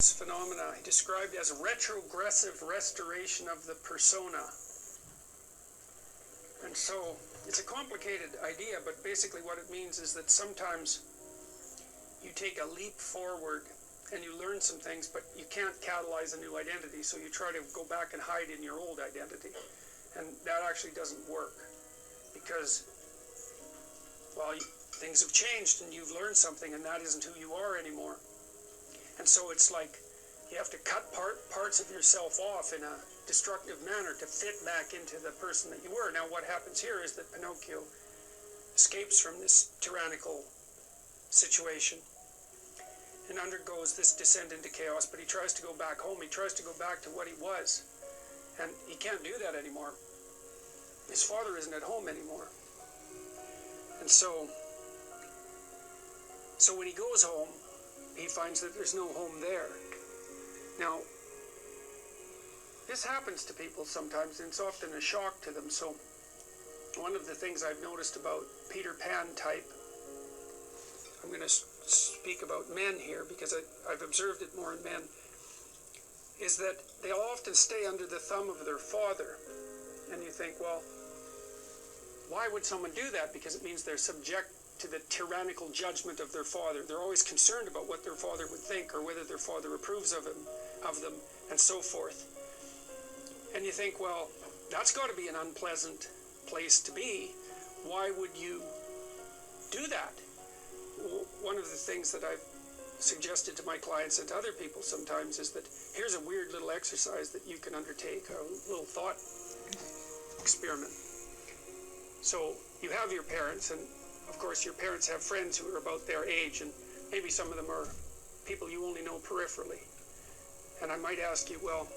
This phenomena he described as retrogressive restoration of the persona. And so it's a complicated idea, but basically what it means is that sometimes you take a leap forward and you learn some things, but you can't catalyze a new identity, so you try to go back and hide in your old identity. And that actually doesn't work because, well, things have changed and you've learned something, and that isn't who you are anymore. And so it's like you have to cut parts of yourself off in a destructive manner to fit back into the person that you were. Now what happens here is that Pinocchio escapes from this tyrannical situation and undergoes this descent into chaos, but he tries to go back home. He tries to go back to what he was, and he can't do that anymore. His father isn't at home anymore. And so when he goes home, he finds that there's no home there. Now, this happens to people sometimes, and it's often a shock to them. So one of the things I've noticed about Peter Pan type, I'm going to speak about men here because I've observed it more in men, is that they often stay under the thumb of their father. And you think, well, why would someone do that? Because it means they're subject to the tyrannical judgment of their father. They're always concerned about what their father would think or whether their father approves of them, and so forth. And you think, well, that's got to be an unpleasant place to be. Why would you do that? One of the things that I've suggested to my clients and to other people sometimes is that here's a weird little exercise that you can undertake, a little thought experiment. So you have your parents, and of course your parents have friends who are about their age, and maybe some of them are people you only know peripherally. And I might ask you, well,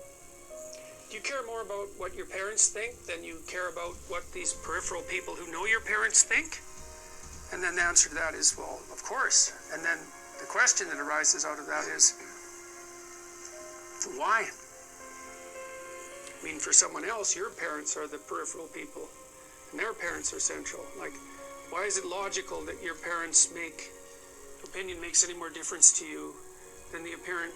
do you care more about what your parents think than you care about what these peripheral people who know your parents think? And then the answer to that is, well, of course. And then the question that arises out of that is, why? I mean, for someone else, your parents are the peripheral people, and their parents are central. Like, why is it logical that your parents' opinion makes any more difference to you than the opinion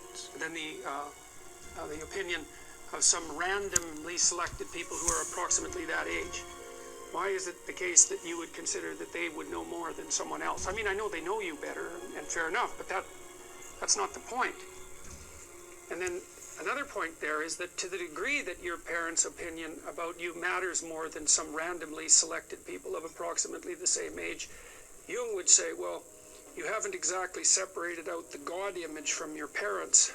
of some randomly selected people who are approximately that age? Why is it the case that you would consider that they would know more than someone else? I mean, I know they know you better, and fair enough, but that's not the point. And then another point there is that to the degree that your parents' opinion about you matters more than some randomly selected people of approximately the same age, Jung would say, well, you haven't exactly separated out the God image from your parents,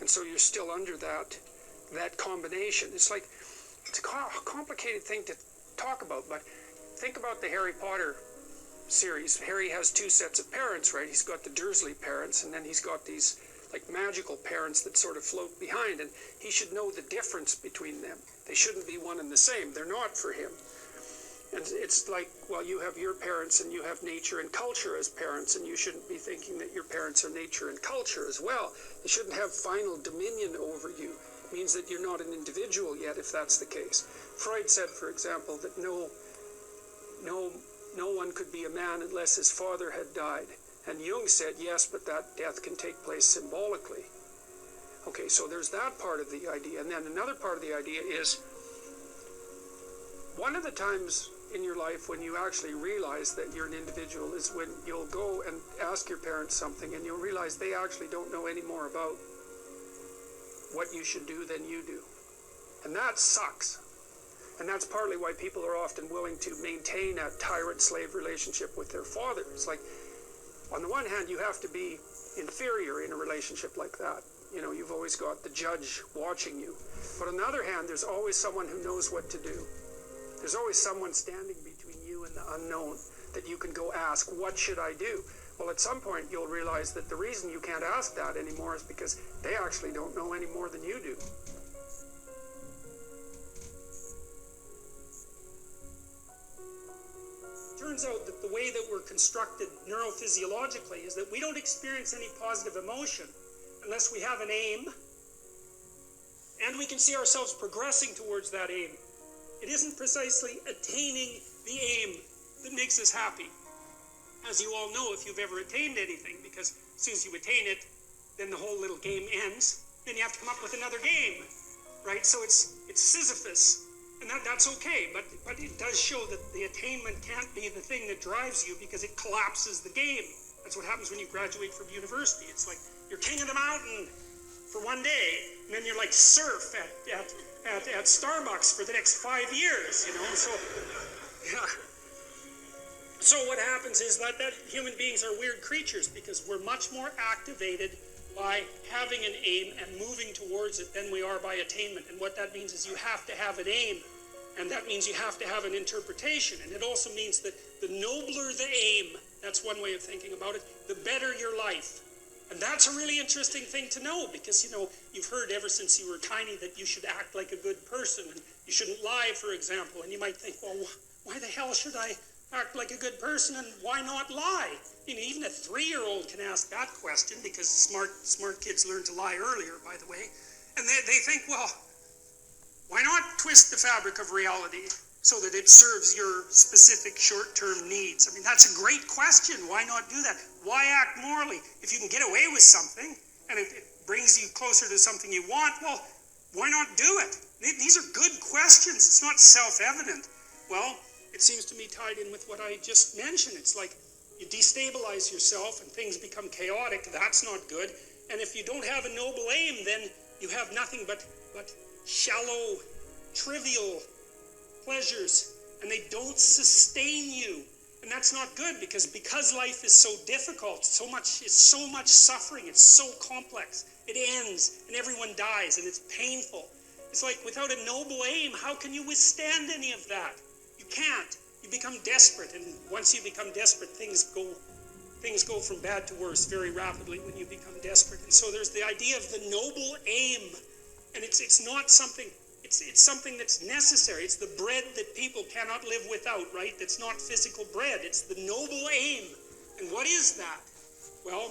and so you're still under that combination. It's like, it's a complicated thing to talk about, but think about the Harry Potter series. Harry has two sets of parents, right? He's got the Dursley parents, and then he's got these like magical parents that sort of float behind, and he should know the difference between them. They shouldn't be one and the same. They're not for him. And it's like, well, you have your parents and you have nature and culture as parents, and you shouldn't be thinking that your parents are nature and culture as well. They shouldn't have final dominion over you. It means that you're not an individual yet, if that's the case. Freud said, for example, that no one could be a man unless his father had died. And Jung said, yes, but that death can take place symbolically. Okay, so there's that part of the idea. And then another part of the idea is, one of the times in your life when you actually realize that you're an individual is when you'll go and ask your parents something and you'll realize they actually don't know any more about what you should do than you do. And that sucks. And that's partly why people are often willing to maintain a tyrant-slave relationship with their father. It's like, on the one hand, you have to be inferior in a relationship like that. You know, you've always got the judge watching you. But on the other hand, there's always someone who knows what to do. There's always someone standing between you and the unknown that you can go ask, what should I do? Well, at some point, you'll realize that the reason you can't ask that anymore is because they actually don't know any more than you do. Turns out that the way that we're constructed neurophysiologically is that we don't experience any positive emotion unless we have an aim and we can see ourselves progressing towards that aim. It isn't precisely attaining the aim that makes us happy. As you all know, if you've ever attained anything, because as soon as you attain it, then the whole little game ends. Then you have to come up with another game, right? So it's Sisyphus, and that's okay, but it does show that the attainment can't be the thing that drives you, because it collapses the game. That's what happens when you graduate from university. It's like you're king of the mountain for one day, and then you're like surf at Starbucks for the next 5 years, you know. So yeah. So what happens is that human beings are weird creatures, because we're much more activated by having an aim and moving towards it than we are by attainment. And what that means is you have to have an aim, and that means you have to have an interpretation. And it also means that the nobler the aim, that's one way of thinking about it, the better your life. And that's a really interesting thing to know, because, you know, you've heard ever since you were tiny that you should act like a good person, and you shouldn't lie, for example. And you might think, well, why the hell should I act like a good person, and why not lie? You know, even a 3-year-old can ask that question, because smart kids learn to lie earlier, by the way. And they think, well, why not twist the fabric of reality so that it serves your specific short-term needs? I mean, that's a great question. Why not do that? Why act morally? If you can get away with something, and it brings you closer to something you want, well, why not do it? These are good questions. It's not self-evident. Well, it seems to me tied in with what I just mentioned. It's like you destabilize yourself and things become chaotic. That's not good. And if you don't have a noble aim, then you have nothing but shallow, trivial pleasures, and they don't sustain you. And that's not good, because life is so difficult, it's so much suffering, it's so complex. It ends, and everyone dies, and it's painful. It's like, without a noble aim, how can you withstand any of that? You can't. You become desperate, and once you become desperate, things go from bad to worse very rapidly when you become desperate. And so there's the idea of the noble aim, and it's not something. It's something that's necessary. It's the bread that people cannot live without, right? It's not physical bread. It's the noble aim. And what is that? Well,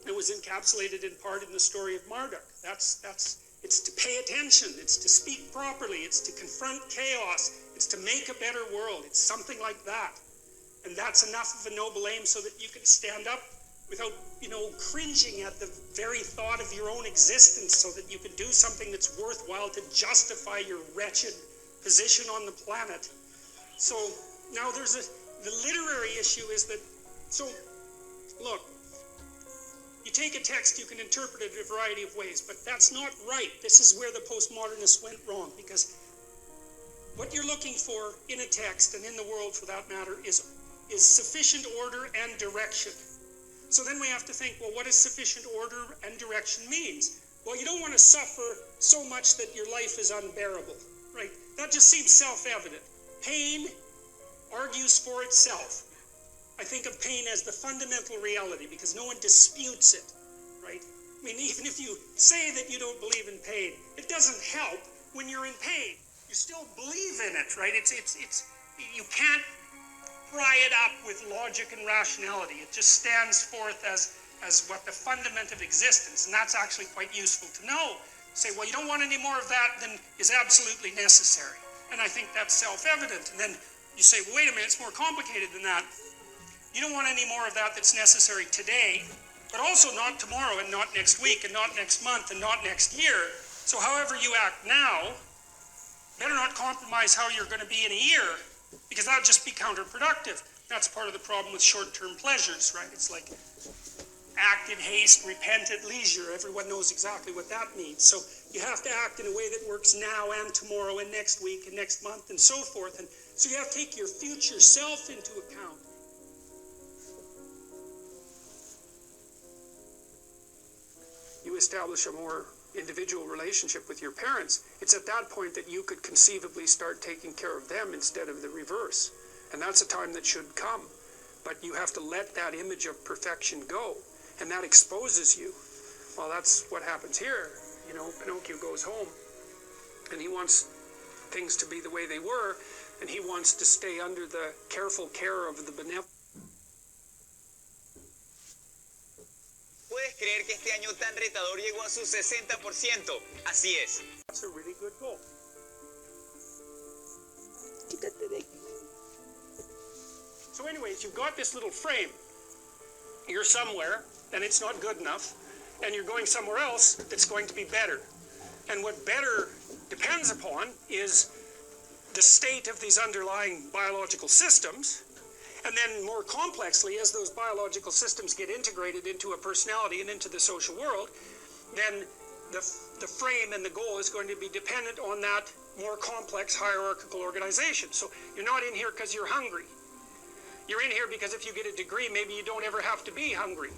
it was encapsulated in part in the story of Marduk. It's to pay attention. It's to speak properly. It's to confront chaos. It's to make a better world. It's something like that. And that's enough of a noble aim so that you can stand up without, cringing at the very thought of your own existence, so that you can do something that's worthwhile to justify your wretched position on the planet. So now the literary issue is that, so look, you take a text, you can interpret it a variety of ways, but that's not right. This is where the postmodernists went wrong, because what you're looking for in a text, and in the world for that matter, is sufficient order and direction. So then we have to think, well, what does sufficient order and direction means? Well, you don't want to suffer so much that your life is unbearable, right? That just seems self-evident. Pain argues for itself. I think of pain as the fundamental reality, because no one disputes it, right? I mean, even if you say that you don't believe in pain, it doesn't help when you're in pain. You still believe in it, right? You can't pry it up with logic and rationality. It just stands forth as what the fundament of existence, and that's actually quite useful to know. Say, well, you don't want any more of that than is absolutely necessary. And I think that's self-evident. And then you say, well, wait a minute, it's more complicated than that. You don't want any more of that that's necessary today, but also not tomorrow, and not next week, and not next month, and not next year. So however you act now, better not compromise how you're going to be in a year, because that would just be counterproductive. That's part of the problem with short-term pleasures, right? It's like act in haste, repent at leisure. Everyone knows exactly what that means. So you have to act in a way that works now and tomorrow and next week and next month and so forth. And so you have to take your future self into account. You establish a more individual relationship with your parents. It's at that point that you could conceivably start taking care of them instead of the reverse. And that's a time that should come. But you have to let that image of perfection go. And that exposes you. Well, that's what happens here. Pinocchio goes home, and he wants things to be the way they were, and he wants to stay under the careful care of the benevolent. ¿Puedes creer que este año tan retador llegó a su 60%? Así es. That's a really good goal. So anyways, you've got this little frame. You're somewhere, and it's not good enough. and you're going somewhere else that's going to be better. And what better depends upon is the state of these underlying biological systems. And then more complexly, as those biological systems get integrated into a personality and into the social world, then the frame and the goal is going to be dependent on that more complex hierarchical organization. So you're not in here because you're hungry. You're in here because if you get a degree, maybe you don't ever have to be hungry.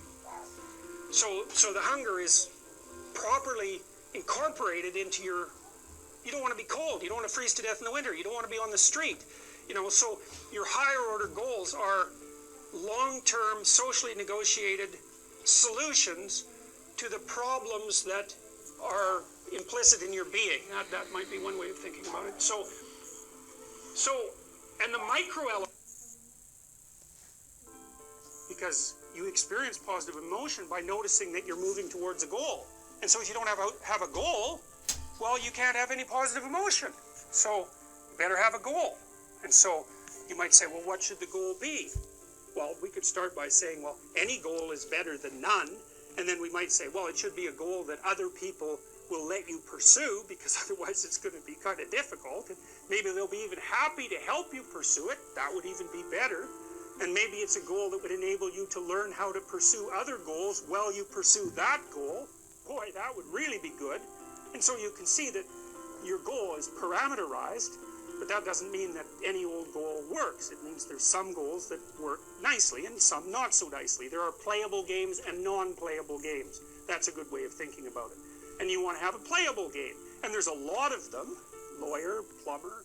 So the hunger is properly incorporated into your, you don't want to be cold, you don't want to freeze to death in the winter, you don't want to be on the street. You know, so your higher order goals are long-term, socially negotiated solutions to the problems that are implicit in your being. That might be one way of thinking about it. So and the micro element, because you experience positive emotion by noticing that you're moving towards a goal. And so if you don't have a goal, well, you can't have any positive emotion. So you better have a goal. And so you might say, well, what should the goal be? Well, we could start by saying, well, any goal is better than none. And then we might say, well, it should be a goal that other people will let you pursue, because otherwise it's going to be kind of difficult. And maybe they'll be even happy to help you pursue it. That would even be better. And maybe it's a goal that would enable you to learn how to pursue other goals while you pursue that goal. Boy, that would really be good. And so you can see that your goal is parameterized, but that doesn't mean that any old goal works. It means there's some goals that work nicely and some not so nicely. There are playable games and non-playable games. That's a good way of thinking about it. And you want to have a playable game. And there's a lot of them. Lawyer, plumber,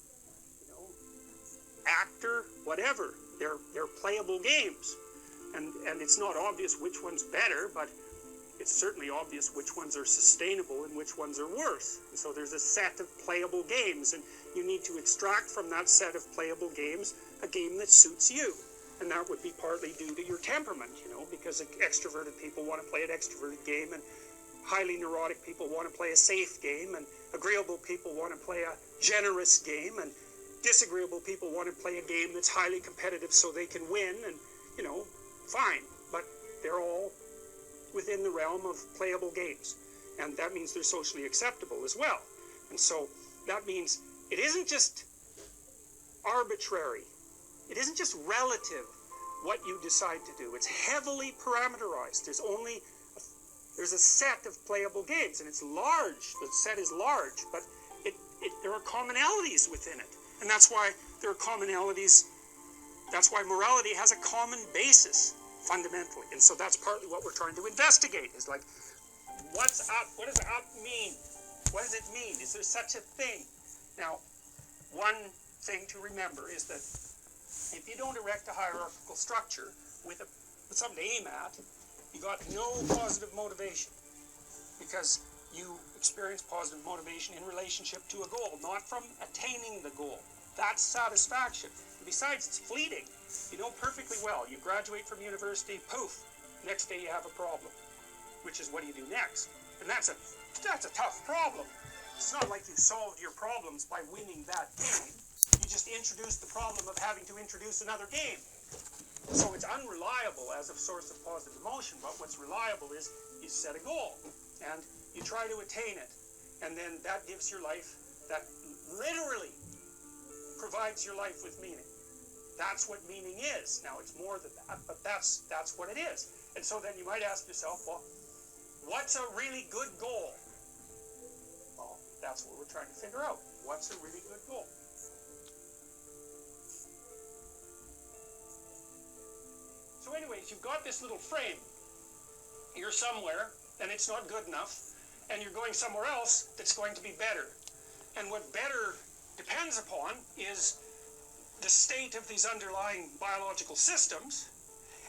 actor, whatever. They're playable games. And it's not obvious which one's better, but it's certainly obvious which ones are sustainable and which ones are worse. And so there's a set of playable games, and you need to extract from that set of playable games a game that suits you. And that would be partly due to your temperament, because extroverted people want to play an extroverted game, and highly neurotic people want to play a safe game, and agreeable people want to play a generous game, and disagreeable people want to play a game that's highly competitive so they can win, and, fine. But they're all within the realm of playable games. And that means they're socially acceptable as well. And so that means it isn't just arbitrary. It isn't just relative what you decide to do. It's heavily parameterized. There's a set of playable games, and it's large. The set is large, but there are commonalities within it. And that's why there are commonalities. That's why morality has a common basis, fundamentally. And so that's partly what we're trying to investigate, is like, what's up? What does up mean? What does it mean? Is there such a thing? Now, one thing to remember is that if you don't erect a hierarchical structure with something to aim at, you got no positive motivation, because you experience positive motivation in relationship to a goal, not from attaining the goal. That's satisfaction. Besides, it's fleeting. You know perfectly well. You graduate from university, poof, next day you have a problem, which is what do you do next? And that's a tough problem. It's not like you solved your problems by winning that game. You just introduced the problem of having to introduce another game. So it's unreliable as a source of positive emotion, but what's reliable is you set a goal, and you try to attain it, and then that gives your life, that literally provides your life with meaning. That's what meaning is. Now, it's more than that, but that's what it is. And so then you might ask yourself, well, what's a really good goal? Well, that's what we're trying to figure out. What's a really good goal? So anyways, you've got this little frame. You're somewhere, and it's not good enough, and you're going somewhere else that's going to be better. And what better depends upon is the state of these underlying biological systems,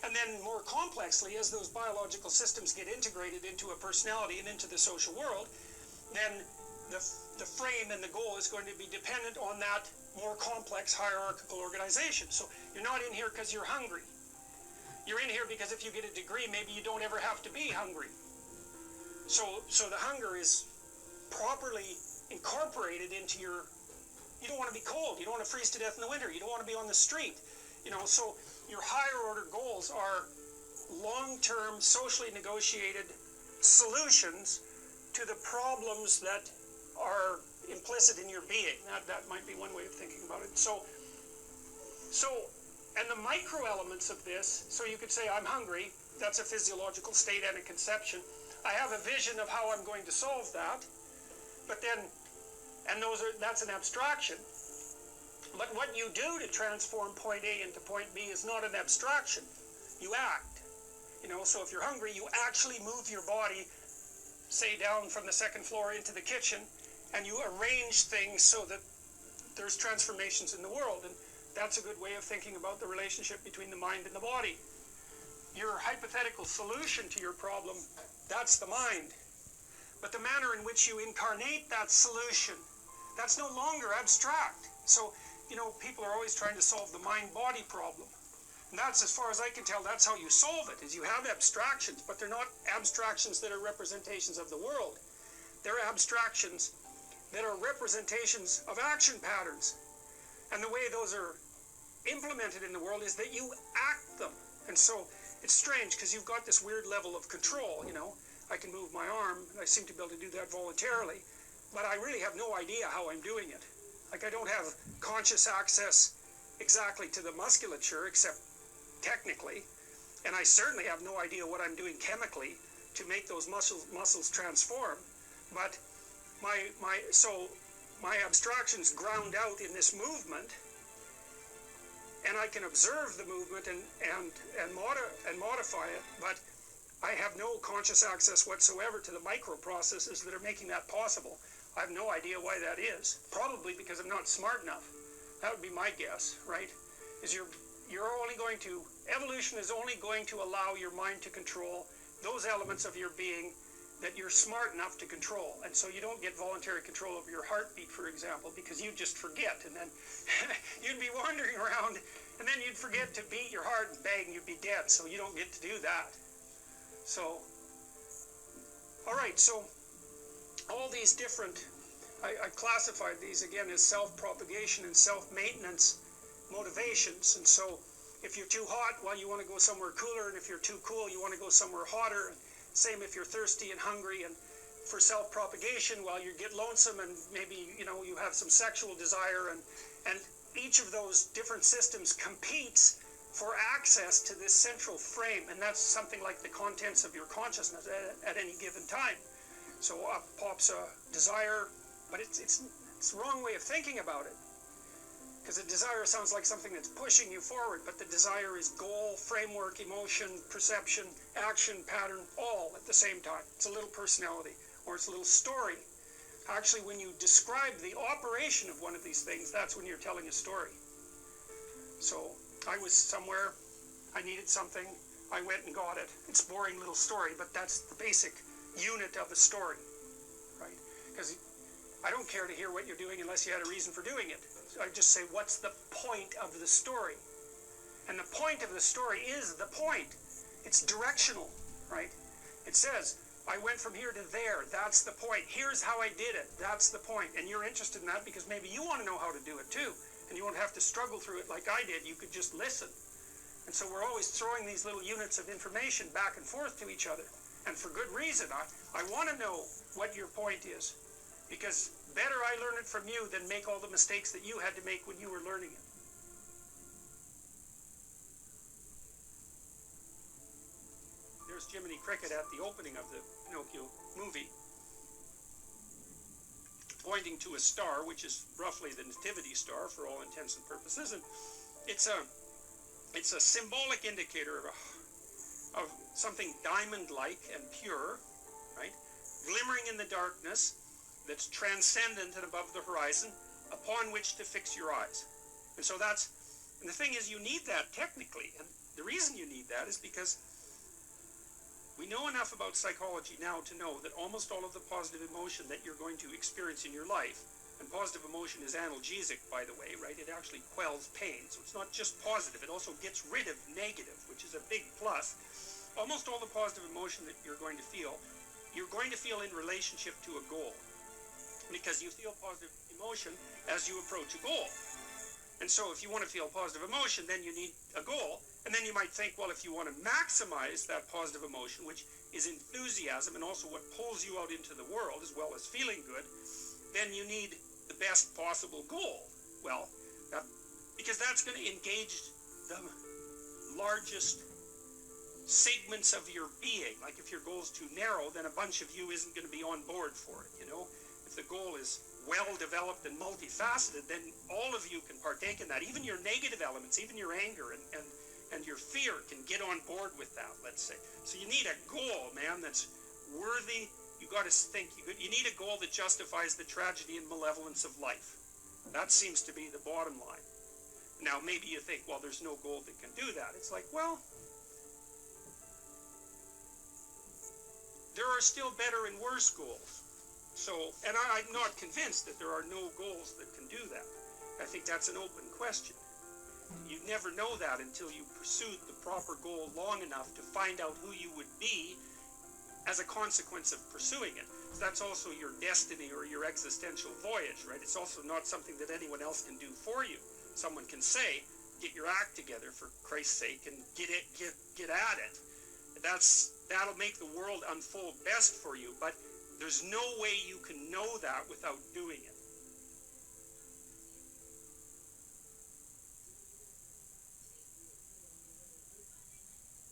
and then more complexly, as those biological systems get integrated into a personality and into the social world, then the frame and the goal is going to be dependent on that more complex hierarchical organization. So you're not in here because you're hungry. You're in here because if you get a degree, maybe you don't ever have to be hungry. So the hunger is properly incorporated into your, you don't want to be cold, you don't want to freeze to death in the winter, you don't want to be on the street. So your higher order goals are long-term, socially negotiated solutions to the problems that are implicit in your being. That might be one way of thinking about it. So, and the micro elements of this, so you could say I'm hungry, that's a physiological state and a conception. I have a vision of how I'm going to solve that, but then, and that's an abstraction. But what you do to transform point A into point B is not an abstraction. You act. You know, so if you're hungry, you actually move your body, say down from the second floor into the kitchen, and you arrange things so that there's transformations in the world. And that's a good way of thinking about the relationship between the mind and the body. Your hypothetical solution to your problem, that's the mind. But the manner in which you incarnate that solution, that's no longer abstract. So, you know, people are always trying to solve the mind-body problem. And that's, as far as I can tell, that's how you solve it, is you have abstractions, but they're not abstractions that are representations of the world. They're abstractions that are representations of action patterns. And the way those are implemented in the world is that you act them. And so it's strange, because you've got this weird level of control, you know. I can move my arm, and I seem to be able to do that voluntarily, but I really have no idea how I'm doing it. Like, I don't have conscious access exactly to the musculature, except technically, and I certainly have no idea what I'm doing chemically to make those muscles transform. But my abstractions ground out in this movement, and I can observe the movement and modify it, but I have no conscious access whatsoever to the microprocesses that are making that possible. I have no idea why that is. Probably because I'm not smart enough. That would be my guess, right? Is you're only going to, evolution is only going to allow your mind to control those elements of your being that you're smart enough to control. And so you don't get voluntary control over your heartbeat, for example, because you just forget, and then you'd be wandering around, and then you'd forget to beat your heart and bang, you'd be dead. So you don't get to do that. So, all right, so all these different, I classified these again as self-propagation and self-maintenance motivations. And so if you're too hot, well, you want to go somewhere cooler, and if you're too cool, you want to go somewhere hotter. And same if you're thirsty and hungry. And for self-propagation, well, you get lonesome, and maybe, you know, you have some sexual desire, and each of those different systems competes for access to this central frame, and that's something like the contents of your consciousness at any given time. So up pops a desire, but it's the wrong way of thinking about it, because a desire sounds like something that's pushing you forward, but the desire is goal, framework, emotion, perception, action, pattern, all at the same time. It's a little personality, or it's a little story. Actually, when you describe the operation of one of these things, that's when you're telling a story. So I was somewhere, I needed something, I went and got it. It's a boring little story, but that's the basic unit of a story, right? Because I don't care to hear what you're doing unless you had a reason for doing it. So I just say, what's the point of the story? And the point of the story is the point. It's directional, right? It says, I went from here to there, that's the point. Here's how I did it, that's the point. And you're interested in that because maybe you want to know how to do it too. And you won't have to struggle through it like I did. You could just listen. And so we're always throwing these little units of information back and forth to each other. And for good reason. I want to know what your point is. Because better I learn it from you than make all the mistakes that you had to make when you were learning it. There's Jiminy Cricket at the opening of the Pinocchio movie, pointing to a star, which is roughly the nativity star for all intents and purposes, and it's a symbolic indicator of something diamond-like and pure, right, glimmering in the darkness, that's transcendent and above the horizon, upon which to fix your eyes. And so and the thing is, you need that technically, and the reason you need that is because we know enough about psychology now to know that almost all of the positive emotion that you're going to experience in your life, and positive emotion is analgesic, by the way, right? It actually quells pain. So it's not just positive, it also gets rid of negative, which is a big plus. Almost all the positive emotion that you're going to feel in relationship to a goal. Because you feel positive emotion as you approach a goal. And so if you want to feel positive emotion, then you need a goal. And then you might think, well, if you want to maximize that positive emotion, which is enthusiasm and also what pulls you out into the world as well as feeling good, then you need the best possible goal. Well, because that's going to engage the largest segments of your being. Like if your goal is too narrow, then a bunch of you isn't going to be on board for it, you know. If the goal is well developed and multifaceted, then all of you can partake in that. Even your negative elements, even your anger and your fear can get on board with that, let's say. So you need a goal, man, that's worthy. You got to think, you need a goal that justifies the tragedy and malevolence of life. That seems to be the bottom line. Now, maybe you think, well, there's no goal that can do that. It's like, well, there are still better and worse goals. So, and I'm not convinced that there are no goals that can do that. I think that's an open question. You never know that until you pursued the proper goal long enough to find out who you would be as a consequence of pursuing it. So that's also your destiny or your existential voyage, right? It's also not something that anyone else can do for you. Someone can say, get your act together for Christ's sake and get at it. That'll make the world unfold best for you, but there's no way you can know that without doing it.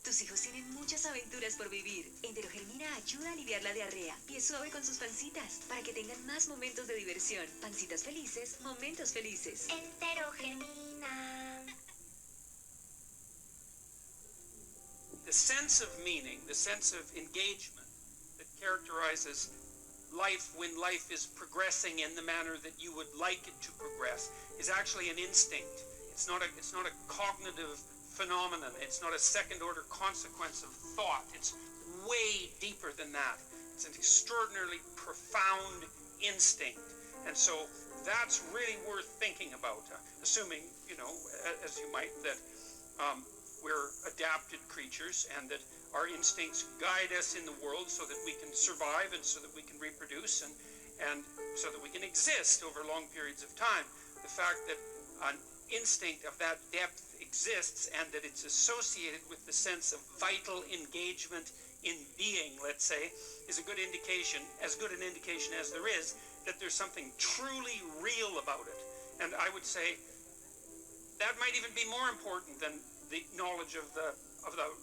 Tus hijos tienen muchas aventuras por vivir. Enterogermina ayuda a aliviar la diarrea. Pie suave con sus pancitas, para que tengan más momentos de diversión. Pancitas felices, momentos felices. Enterogermina. The sense of meaning, the sense of engagement that characterizes life when life is progressing in the manner that you would like it to progress is actually an instinct. It's not a cognitive phenomenon. It's not a second-order consequence of thought. It's way deeper than that. It's an extraordinarily profound instinct. And so that's really worth thinking about, assuming, you know, as you might, that we're adapted creatures and that our instincts guide us in the world so that we can survive and so that we can reproduce and so that we can exist over long periods of time. The fact that an instinct of that depth exists and that it's associated with the sense of vital engagement in being, let's say, is a good indication, as good an indication as there is, that there's something truly real about it. And I would say that might even be more important than the knowledge of the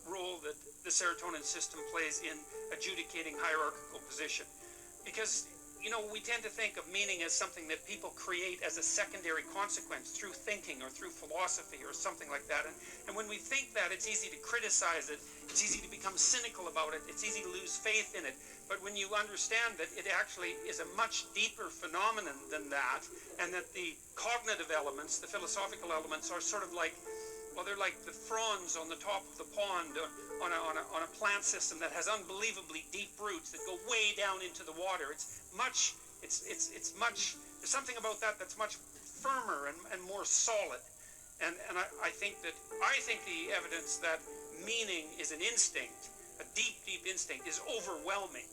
role that the serotonin system plays in adjudicating hierarchical position. Because, you know, we tend to think of meaning as something that people create as a secondary consequence through thinking or through philosophy or something like that. And when we think that, it's easy to criticize it. It's easy to become cynical about it. It's easy to lose faith in it. But when you understand that it actually is a much deeper phenomenon than that, and that the cognitive elements, the philosophical elements, are sort of like, well, they're like the fronds on the top of the pond on a plant system that has unbelievably deep roots that go way down into the water. It's much, there's something about that that's much firmer and more solid. And I think the evidence that meaning is an instinct, a deep, deep instinct, is overwhelming.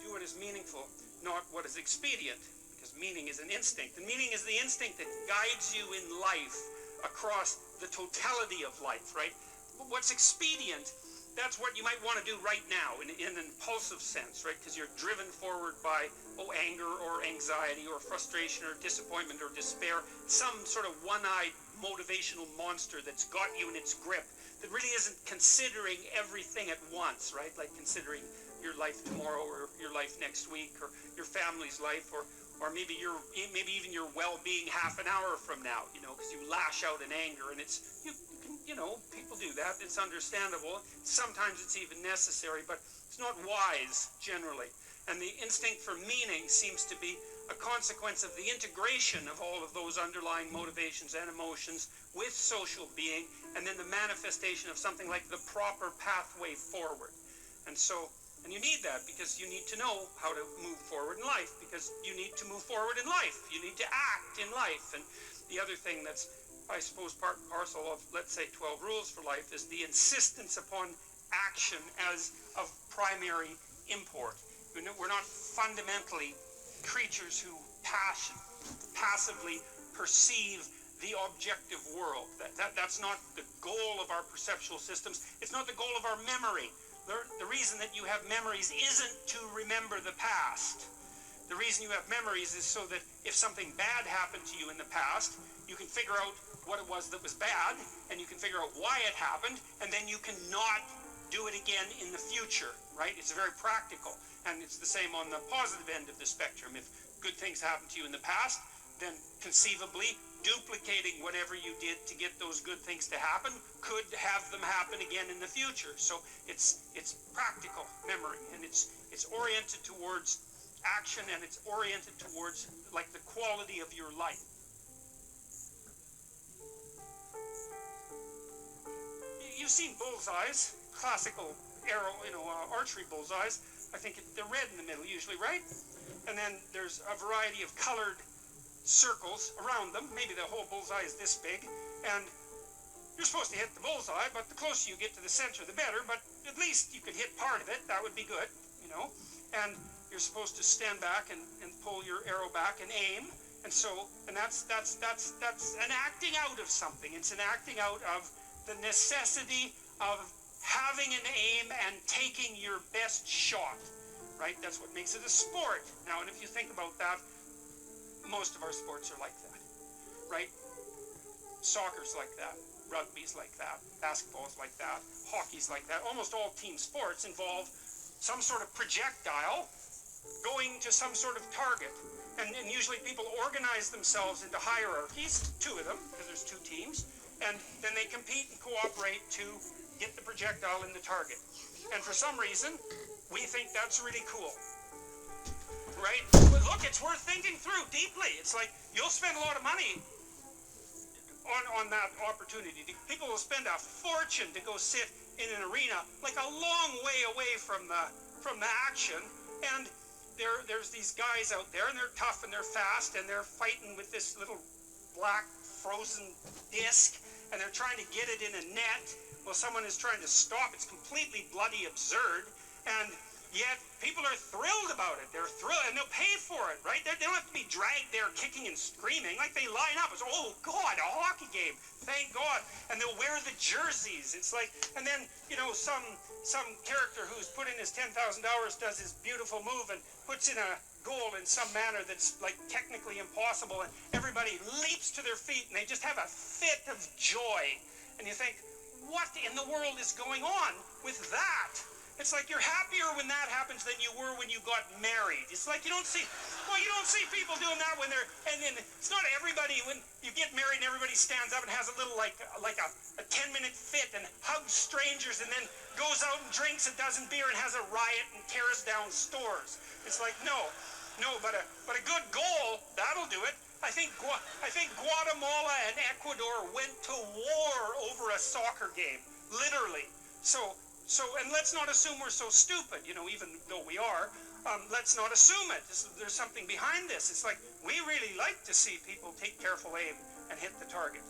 Do what is meaningful, not what is expedient. Because meaning is an instinct. And meaning is the instinct that guides you in life across the totality of life, right? But what's expedient, that's what you might want to do right now in an impulsive sense, right? Because you're driven forward by, anger or anxiety or frustration or disappointment or despair, some sort of one-eyed motivational monster that's got you in its grip that really isn't considering everything at once, right? Like considering your life tomorrow or your life next week or your family's life or maybe even your well-being half an hour from now, you know, because you lash out in anger, and it's, you know, people do that. It's understandable. Sometimes it's even necessary, but it's not wise generally. And the instinct for meaning seems to be a consequence of the integration of all of those underlying motivations and emotions with social being, and then the manifestation of something like the proper pathway forward. And you need that because you need to know how to move forward in life, because you need to move forward in life. You need to act in life. And the other thing that's, I suppose, part and parcel of, let's say, 12 rules for life is the insistence upon action as of primary import. We're not fundamentally creatures who passively perceive the objective world. That's not the goal of our perceptual systems. It's not the goal of our memory. The reason that you have memories isn't to remember the past. The reason you have memories is so that if something bad happened to you in the past, you can figure out what it was that was bad, and you can figure out why it happened, and then you can not do it again in the future, right? It's very practical, and it's the same on the positive end of the spectrum. If good things happen to you in the past, then conceivably duplicating whatever you did to get those good things to happen could have them happen again in the future. So it's practical memory, and it's oriented towards action, and it's oriented towards like the quality of your life. You've seen bullseyes, classical arrow, archery bullseyes. I think they're red in the middle usually, right? And then there's a variety of colored circles around them. Maybe the whole bullseye is this big, and you're supposed to hit the bullseye, but the closer you get to the center, the better. But at least you could hit part of it. That would be good, And you're supposed to stand back and pull your arrow back and aim. And that's an acting out of something. It's an acting out of the necessity of having an aim and taking your best shot, right? That's what makes it a sport. Now, and if you think about that, most of our sports are like that, right? Soccer's like that, rugby's like that, basketball's like that, hockey's like that. Almost all team sports involve some sort of projectile going to some sort of target. And usually people organize themselves into hierarchies, 2 of them, because there's 2 teams, and then they compete and cooperate to get the projectile in the target. And for some reason, we think that's really cool. Right? But look, it's worth thinking through deeply. It's like you'll spend a lot of money on that opportunity. People will spend a fortune to go sit in an arena like a long way away from the action. And there's these guys out there, and they're tough and they're fast, and they're fighting with this little black frozen disc, and they're trying to get it in a net. Well, someone is trying to stop. It's completely bloody absurd, and yet people are thrilled about it. They're thrilled, and they'll pay for it, right? They don't have to be dragged there kicking and screaming. Like, they line up. It's, oh, God, a hockey game. Thank God. And they'll wear the jerseys. It's like, and then, some character who's put in his $10,000 does his beautiful move and puts in a goal in some manner that's, like, technically impossible, and everybody leaps to their feet, and they just have a fit of joy. And you think, what in the world is going on with that? It's like you're happier when that happens than you were when you got married. It's like you don't see people doing that when they're, and then it's not everybody, when you get married and everybody stands up and has a little like a 10-minute fit and hugs strangers and then goes out and drinks a dozen beer and has a riot and tears down stores. It's like, no, but a good goal, that'll do it. I think Guatemala and Ecuador went to war over a soccer game, literally. So, and let's not assume we're so stupid, even though we are. Let's not assume it. There's something behind this. It's like, we really like to see people take careful aim and hit the target.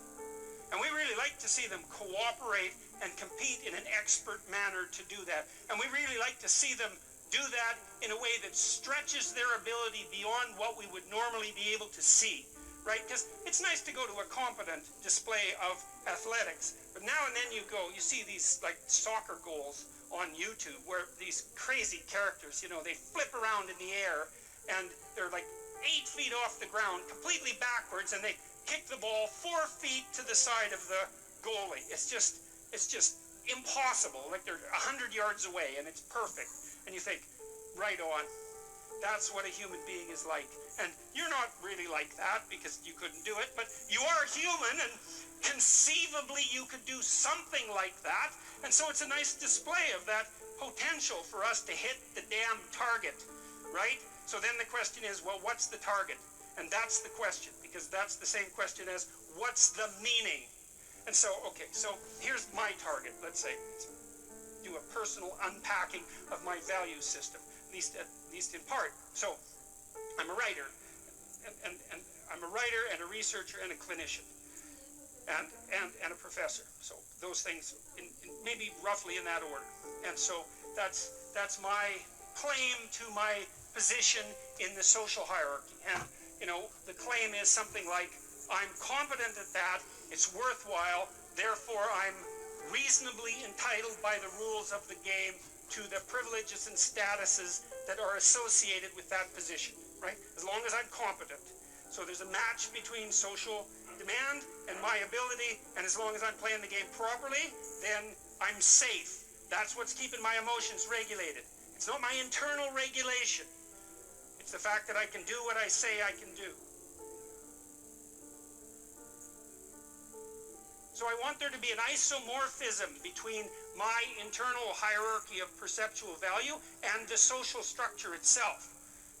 And we really like to see them cooperate and compete in an expert manner to do that. And we really like to see them do that in a way that stretches their ability beyond what we would normally be able to see, right? Because it's nice to go to a competent display of athletics, but now and then you see these like soccer goals on YouTube where these crazy characters, they flip around in the air and they're like 8 feet off the ground, completely backwards, and they kick the ball 4 feet to the side of the goalie. It's just impossible. Like they're 100 yards away and it's perfect. And you think, right on. That's what a human being is like. And you're not really like that because you couldn't do it, but you are human, and conceivably you could do something like that. And so it's a nice display of that potential for us to hit the damn target, right? So then the question is, well, what's the target? And that's the question, because that's the same question as, what's the meaning? And so, okay, so here's my target, let's say. Do a personal unpacking of my value system, at least in part. So I'm a writer, and I'm a writer and a researcher and a clinician, and a professor. So those things, maybe roughly in that order. And so that's my claim to my position in the social hierarchy. And the claim is something like, I'm competent at that, it's worthwhile, therefore I'm reasonably entitled by the rules of the game to the privileges and statuses that are associated with that position, right? As long as I'm competent. So there's a match between social demand and my ability, and as long as I'm playing the game properly, then I'm safe. That's what's keeping my emotions regulated. It's not my internal regulation. It's the fact that I can do what I say I can do. So I want there to be an isomorphism between my internal hierarchy of perceptual value and the social structure itself.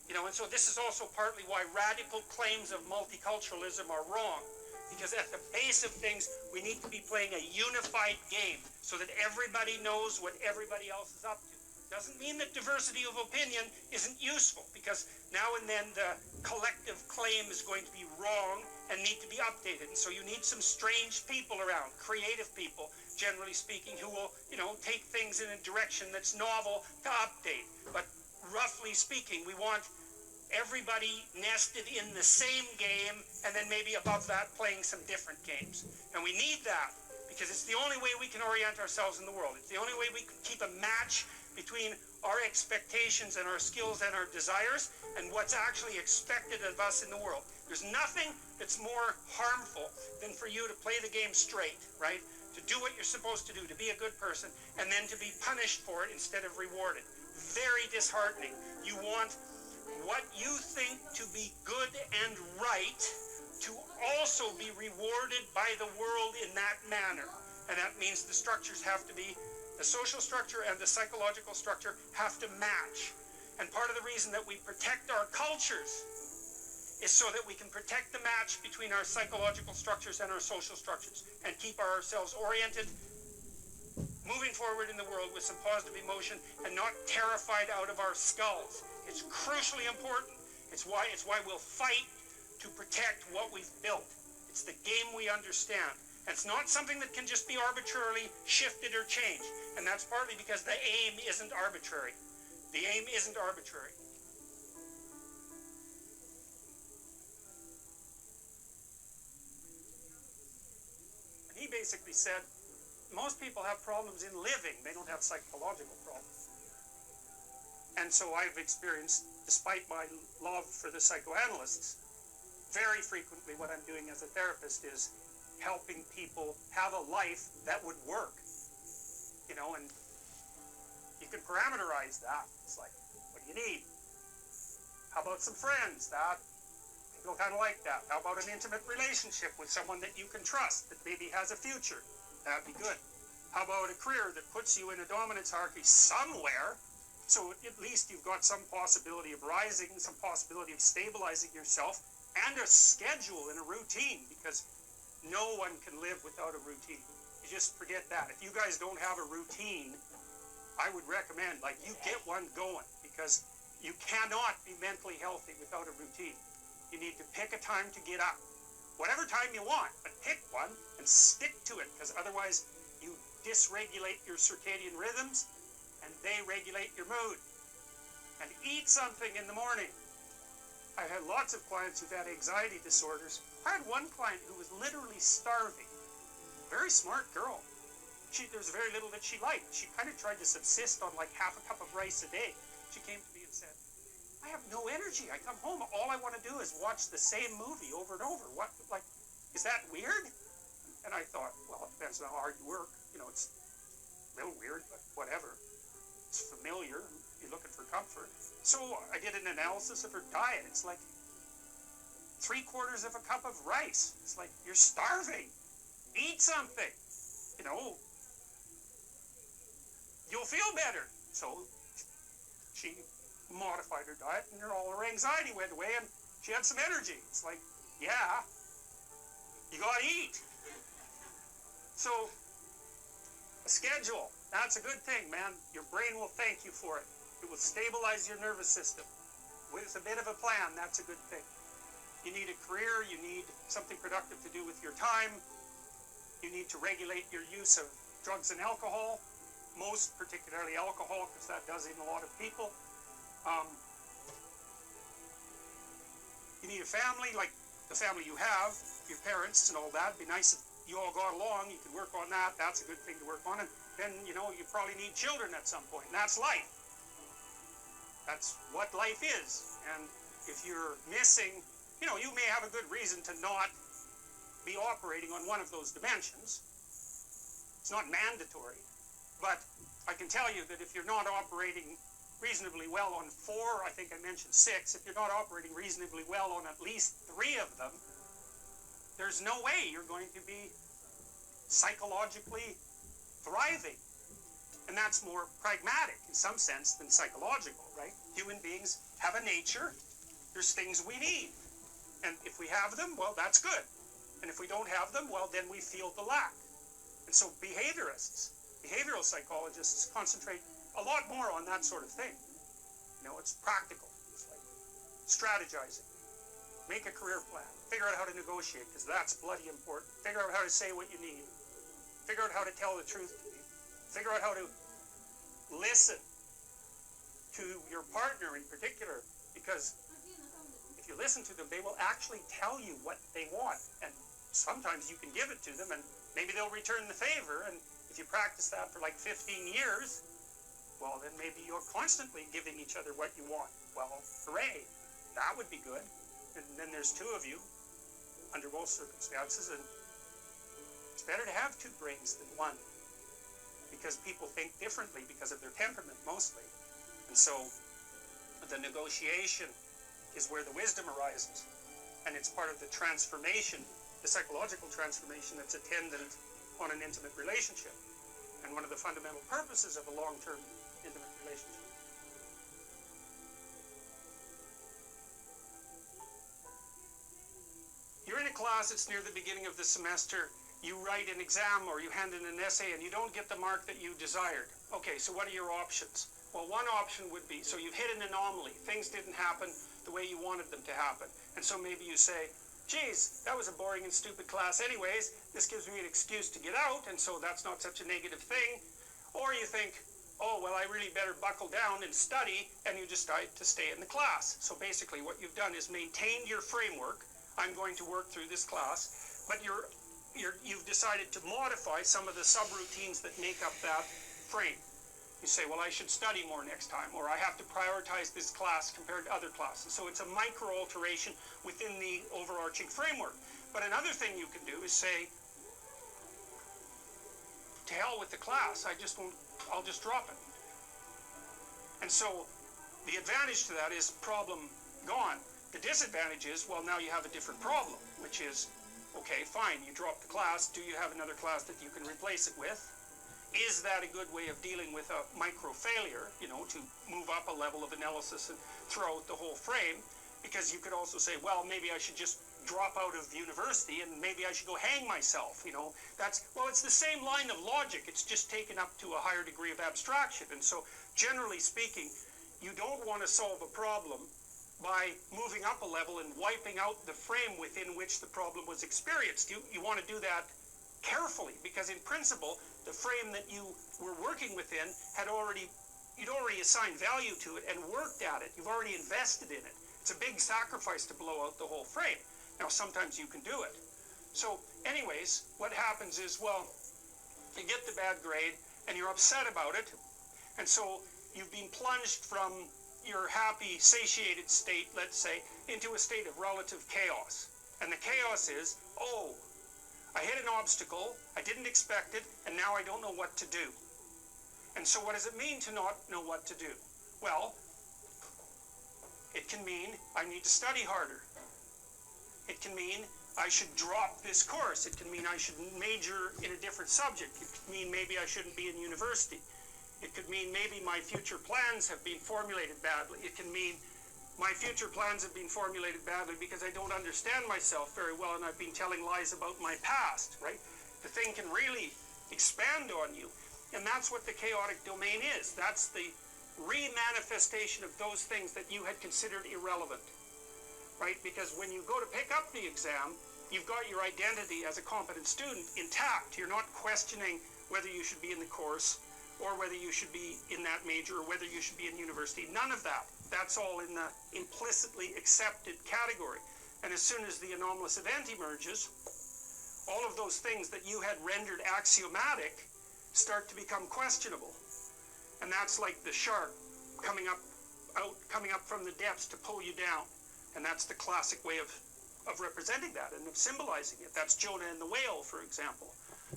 You know, and so this is also partly why radical claims of multiculturalism are wrong. Because at the base of things, we need to be playing a unified game so that everybody knows what everybody else is up to. Doesn't mean that diversity of opinion isn't useful, because now and then the collective claim is going to be wrong and need to be updated. And so you need some strange people around, creative people, generally speaking, who will, you know, take things in a direction that's novel to update. But roughly speaking, we want everybody nested in the same game, and then maybe above that playing some different games. And we need that, because it's the only way we can orient ourselves in the world. It's the only way we can keep a match between our expectations and our skills and our desires and what's actually expected of us in the world. There's nothing that's more harmful than for you to play the game straight, right? To do what you're supposed to do, to be a good person, and then to be punished for it instead of rewarded. Very disheartening. You want what you think to be good and right to also be rewarded by the world in that manner. And that means the structures have to be, the social structure and the psychological structure have to match. And part of the reason that we protect our cultures is so that we can protect the match between our psychological structures and our social structures and keep ourselves oriented, moving forward in the world with some positive emotion and not terrified out of our skulls. It's crucially important. It's why we'll fight to protect what we've built. It's the game we understand. And it's not something that can just be arbitrarily shifted or changed. And that's partly because the aim isn't arbitrary. The aim isn't arbitrary. And he basically said, most people have problems in living. They don't have psychological problems. And so I've experienced, despite my love for the psychoanalysts, very frequently what I'm doing as a therapist is helping people have a life that would work. You know, and you can parameterize that. It's like, what do you need? How about some friends? That people kind of like that. How about an intimate relationship with someone that you can trust, that maybe has a future? That'd be good. How about a career that puts you in a dominance hierarchy somewhere, so at least you've got some possibility of rising, some possibility of stabilizing yourself, and a schedule and a routine, because no one can live without a routine. You just forget that. If you guys don't have a routine, I would recommend, like, you get one going, because you cannot be mentally healthy without a routine. You need to pick a time to get up. Whatever time you want, but pick one and stick to it, because otherwise you dysregulate your circadian rhythms and they regulate your mood. And eat something in the morning. I've had lots of clients who've had anxiety disorders. I had one client who was literally starving. Very smart girl. There's very little that she liked. She kind of tried to subsist on like half a cup of rice a day. She came to me and said, I have no energy. I come home, all I want to do is watch the same movie over and over. What, like, is that weird? And I thought, well, it depends on how hard you work. You know, it's a little weird, but whatever. It's familiar. You're looking for comfort. So I did an analysis of her diet. It's like 3/4 of a cup of rice. It's like, you're starving. Eat something. You know, you'll feel better. So she modified her diet, and all her anxiety went away, and she had some energy. It's like, yeah, you gotta eat. So a schedule, that's a good thing, man. Your brain will thank you for it. It will stabilize your nervous system. With a bit of a plan, that's a good thing. You need a career, you need something productive to do with your time. You need to regulate your use of drugs and alcohol, most particularly alcohol, because that does in a lot of people. You need a family, like the family you have. your parents and all that. It'd be nice if you all got along, you could work on that. That's a good thing to work on. And then, you know, you probably need children at some point, and that's life. That's what life is. And if you're missing, you know, you may have a good reason to not be operating on one of those dimensions. It's not mandatory, but I can tell you that if you're not operating reasonably well on 4, I think I mentioned 6, if you're not operating reasonably well on at least 3 of them, there's no way you're going to be psychologically thriving. And that's more pragmatic in some sense than psychological, right? Human beings have a nature. There's things we need. And if we have them, well, that's good. And if we don't have them, well, then we feel the lack. And so behaviorists, behavioral psychologists concentrate a lot more on that sort of thing. You know, it's practical. It's like strategizing. Make a career plan. Figure out how to negotiate, because that's bloody important. Figure out how to say what you need. Figure out how to tell the truth to people. Figure out how to listen to your partner in particular, because if you listen to them, they will actually tell you what they want. And sometimes you can give it to them, and maybe they'll return the favor. And if you practice that for like 15 years, well, then maybe you're constantly giving each other what you want. Well, hooray. That would be good. And then there's 2 of you under both circumstances, and it's better to have 2 brains than 1, because people think differently because of their temperament mostly. And so the negotiation is where the wisdom arises, and it's part of the transformation, the psychological transformation that's attendant on an intimate relationship, and one of the fundamental purposes of a long-term intimate relationship. You're in a class, it's near the beginning of the semester, you write an exam or you hand in an essay and you don't get the mark that you desired. Okay, so what are your options? Well, one option would be, so you've hit an anomaly. Things didn't happen the way you wanted them to happen. And so maybe you say, geez, that was a boring and stupid class anyways. This gives me an excuse to get out, and so that's not such a negative thing. Or you think, oh, well, I really better buckle down and study, and you decide to stay in the class. So basically what you've done is maintained your framework. I'm going to work through this class, but you've decided to modify some of the subroutines that make up that frame. You say, well, I should study more next time, or I have to prioritize this class compared to other classes. So it's a micro alteration within the overarching framework. But another thing you can do is say, to hell with the class, I'll just drop it. And so the advantage to that is problem gone. The disadvantage is, well, now you have a different problem, which is, okay, fine, you drop the class. Do you have another class that you can replace it with? Is that a good way of dealing with a micro failure, you know, to move up a level of analysis and throw out the whole frame? Because you could also say, well, maybe I should just drop out of university and maybe I should go hang myself, you know. Well, it's the same line of logic. It's just taken up to a higher degree of abstraction. And so, generally speaking, you don't want to solve a problem by moving up a level and wiping out the frame within which the problem was experienced. You want to do that carefully, because in principle, the frame that you were working within you'd already assigned value to it and worked at it. You've already invested in it. It's a big sacrifice to blow out the whole frame. Now, sometimes you can do it. So, anyways, what happens is, well, you get the bad grade and you're upset about it, and so you've been plunged from your happy, satiated state, let's say, into a state of relative chaos. And the chaos is, oh, I hit an obstacle, I didn't expect it, and now I don't know what to do. And so what does it mean to not know what to do? Well, it can mean I need to study harder. It can mean I should drop this course. It can mean I should major in a different subject. It could mean maybe I shouldn't be in university. It could mean maybe my future plans have been formulated badly. It can mean my future plans have been formulated badly because I don't understand myself very well and I've been telling lies about my past, right? The thing can really expand on you. And that's what the chaotic domain is. That's the re-manifestation of those things that you had considered irrelevant, right? Because when you go to pick up the exam, you've got your identity as a competent student intact. You're not questioning whether you should be in the course or whether you should be in that major, or whether you should be in university. None of that. That's all in the implicitly accepted category. And as soon as the anomalous event emerges, all of those things that you had rendered axiomatic start to become questionable. And that's like the shark coming up from the depths to pull you down. And that's the classic way of representing that and of symbolizing it. That's Jonah and the whale, for example.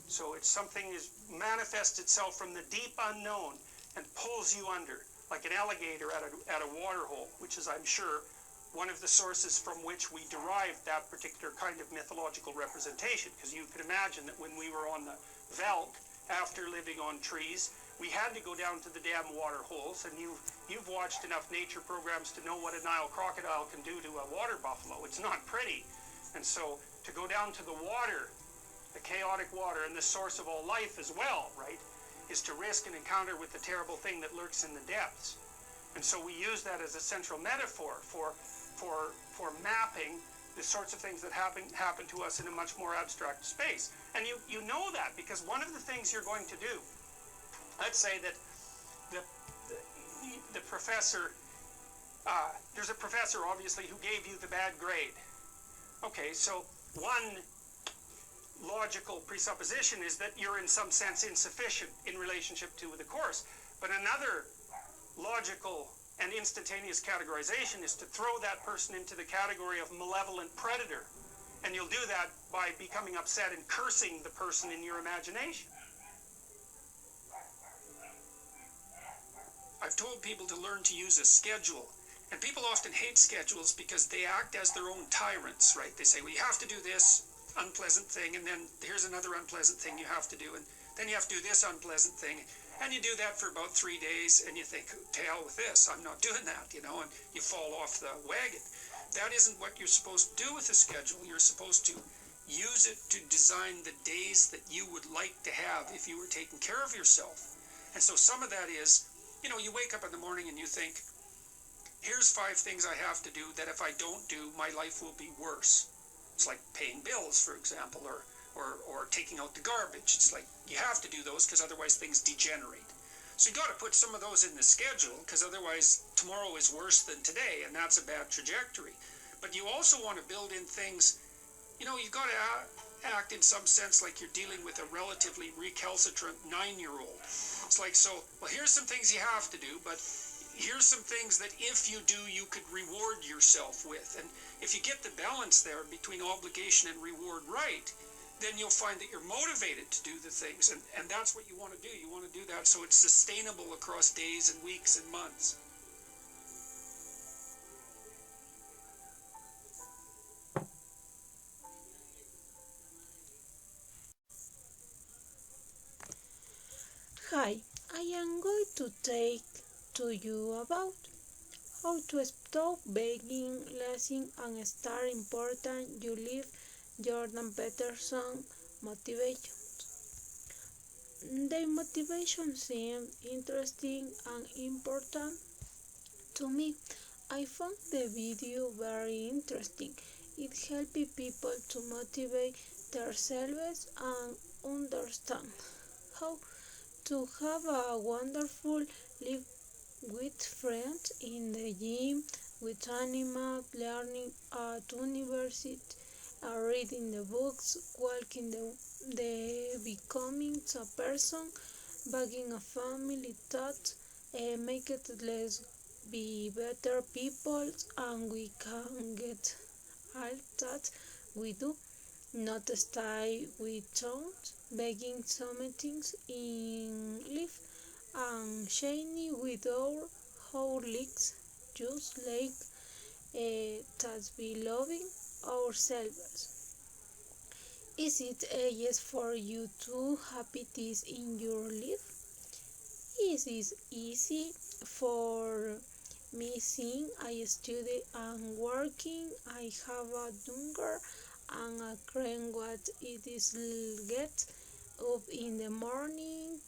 So it's something that manifests itself from the deep unknown and pulls you under, like an alligator at a water hole, which is, I'm sure, one of the sources from which we derived that particular kind of mythological representation. Because you could imagine that when we were on the veldt, after living on trees, we had to go down to the damn water holes, and you've watched enough nature programs to know what a Nile crocodile can do to a water buffalo. It's not pretty. And so to go down to the water, the chaotic water, and the source of all life as well, right, is to risk an encounter with the terrible thing that lurks in the depths. And so we use that as a central metaphor for mapping the sorts of things that happen to us in a much more abstract space. And you know that because one of the things you're going to do, let's say that the professor, there's a professor obviously who gave you the bad grade. Okay, so one logical presupposition is that you're in some sense insufficient in relationship to the course. But another logical and instantaneous categorization is to throw that person into the category of malevolent predator. And you'll do that by becoming upset and cursing the person in your imagination. I've told people to learn to use a schedule. And people often hate schedules because they act as their own tyrants, right? They say, well, you have to do this unpleasant thing, and then here's another unpleasant thing you have to do, and then you have to do this unpleasant thing. And you do that for about 3 days, and you think, to hell with this, I'm not doing that, and you fall off the wagon. That isn't what you're supposed to do with a schedule. You're supposed to use it to design the days that you would like to have if you were taking care of yourself. And so some of that is, you wake up in the morning and you think, here's 5 things I have to do that if I don't do, my life will be worse. It's like paying bills, for example, or taking out the garbage. It's like you have to do those because otherwise things degenerate. So you got to put some of those in the schedule because otherwise tomorrow is worse than today, and that's a bad trajectory. But you also want to build in things, you got to act in some sense like you're dealing with a relatively recalcitrant 9-year-old. It's like, well, here's some things you have to do, but here's some things that if you do, you could reward yourself with. And if you get the balance there between obligation and reward right, then you'll find that you're motivated to do the things. And that's what you want to do. You want to do that so it's sustainable across days and weeks and months. Hi, I am going to take to you about how to stop begging, listening, and start important you live. Jordan Peterson motivation. The motivation seemed interesting and important to me. I found the video very interesting. It helped people to motivate themselves and understand how to have a wonderful life with friends, in the gym, with animals, learning at university, reading the books, walking the becoming a person, bagging a family thought, make it let's be better people, and we can get all that we do. Not stay with thoughts, begging some things in life and shiny with our legs, just like that we loving ourselves. Is it yes for you to happy this in your life? Is it easy for me seeing I study and working, I have a hunger and a craving what it is get up in the morning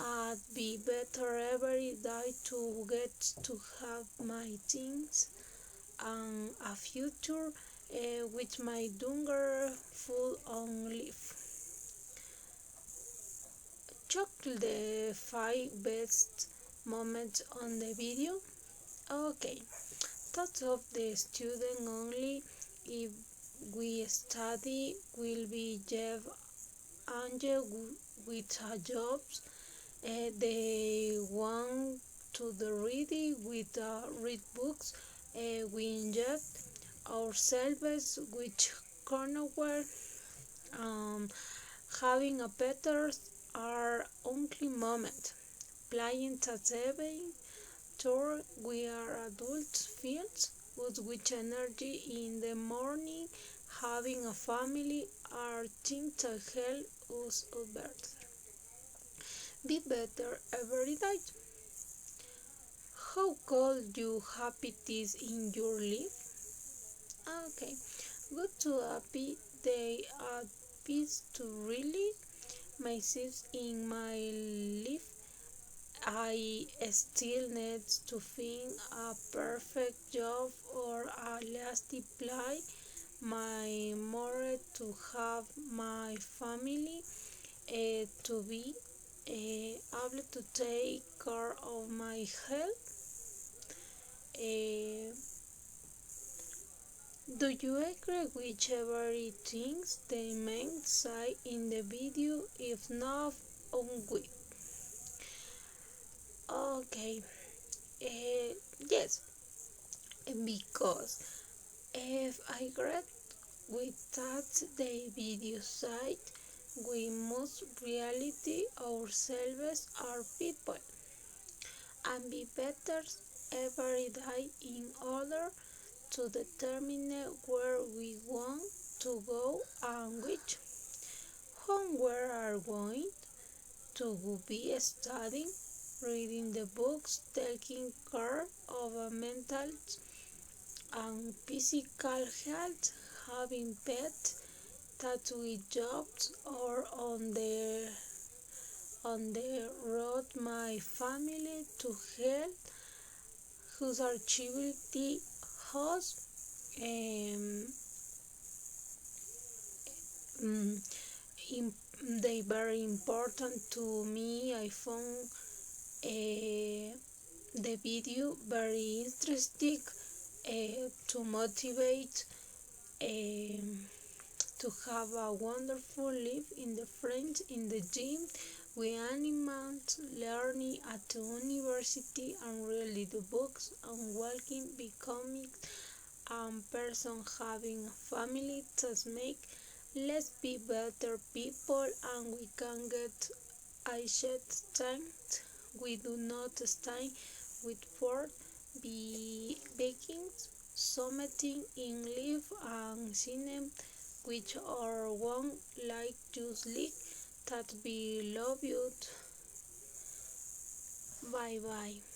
and be better every day to get to have my things and a future with my hunger full on life. Check the 5 best moments on the video. Okay, thoughts of the student only if we study will be Jeff Angel with a jobs. They want to the reading with read books. We inject ourselves with cornerware. Having a better our only moment. Playing Tatevin tour we are adult fields with energy in the morning. Having a family are things to help us better. Be better every day. How could you happy this in your life? Okay, good to happy day at peace to really myself in my life. I still need to find a perfect job or a lasting play. My more to have my family, to be able to take care of my health. Uh, do you agree with every things they may say in the video? If not, on with. Okay, yes, because if I agree with that the video site, we must reality ourselves are people and be better every day in order to determine where we want to go and which when we are going to be studying, reading the books, taking care of a mental and physical health, having pets, tattoo jobs, or on the road my family to health, whose archivality host um, mm, they very important to me. I found the video very interesting to motivate to have a wonderful life in the friends in the gym with animals, learning at the university and reading the books and walking, becoming a person having a family to make. Let's be better people and we can get I said strength. We do not stay with force, be baking, something in live and cinema which are one like just leak that be love you. Bye bye.